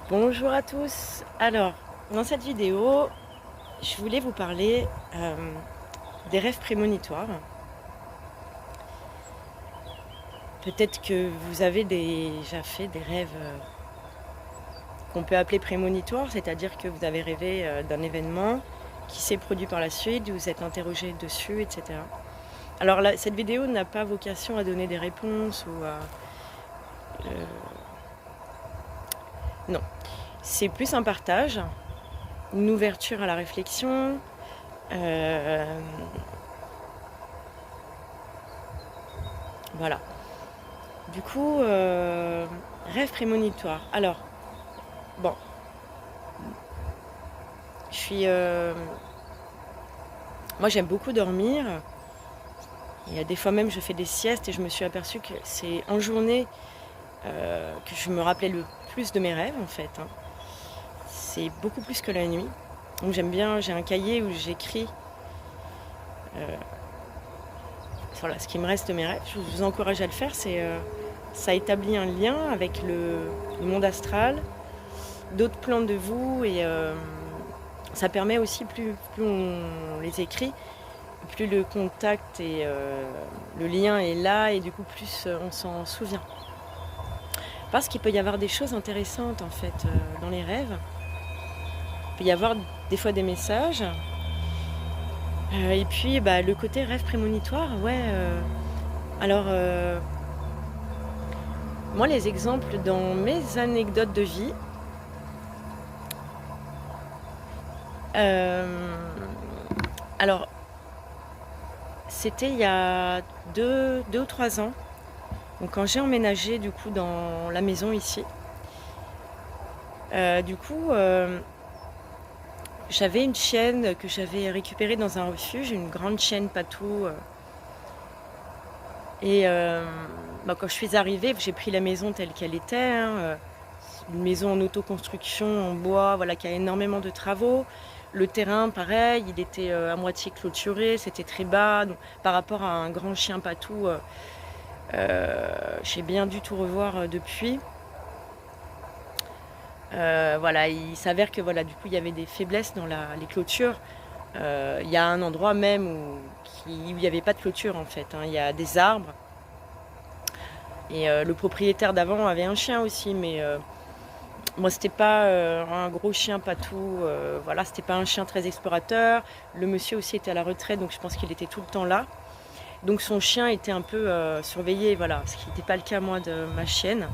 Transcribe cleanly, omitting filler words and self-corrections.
Bonjour à tous. Alors, dans cette vidéo, je voulais vous parler des rêves prémonitoires. Peut-être que vous avez déjà fait des rêves qu'on peut appeler prémonitoires, c'est-à-dire que vous avez rêvé d'un événement qui s'est produit par la suite, vous êtes interrogé dessus, etc. Alors là, cette vidéo n'a pas vocation à donner des réponses ou à... non, c'est plus un partage, une ouverture à la réflexion. Voilà. Du coup, rêve prémonitoire. Alors, bon, je suis... moi, j'aime beaucoup dormir. Et des fois même, je fais des siestes et je me suis aperçue que c'est en journée que je me rappelais le plus de mes rêves, en fait. Hein. C'est beaucoup plus que la nuit. Donc j'aime bien, j'ai un cahier où j'écris voilà, ce qui me reste de mes rêves. Je vous encourage à le faire. Ça établit un lien avec le monde astral, d'autres plans de vous, et ça permet aussi, plus on les écrit, plus le contact et le lien est là, et du coup plus on s'en souvient. Parce qu'il peut y avoir des choses intéressantes en fait dans les rêves. Il peut y avoir des fois des messages. Et puis le côté rêve prémonitoire, ouais. Alors, moi, les exemples dans mes anecdotes de vie, alors, c'était il y a 2 ou 3 ans, donc quand j'ai emménagé du coup dans la maison ici. Du coup, j'avais une chienne que j'avais récupérée dans un refuge, une grande chienne patou. Et quand je suis arrivée, j'ai pris la maison telle qu'elle était. Hein, une maison en autoconstruction, en bois, voilà, qui a énormément de travaux. Le terrain, pareil, il était à moitié clôturé, c'était très bas. Donc, par rapport à un grand chien patou, j'ai bien dû tout revoir depuis. Voilà, il s'avère que voilà, du coup, il y avait des faiblesses dans les clôtures. Il y a un endroit même où il n'y avait pas de clôture en fait. Hein. Il y a des arbres. Et le propriétaire d'avant avait un chien aussi, mais moi c'était pas un gros chien patou. Voilà, c'était pas un chien très explorateur. Le monsieur aussi était à la retraite, donc je pense qu'il était tout le temps là. Donc son chien était un peu surveillé, voilà, ce qui n'était pas le cas moi de ma chienne.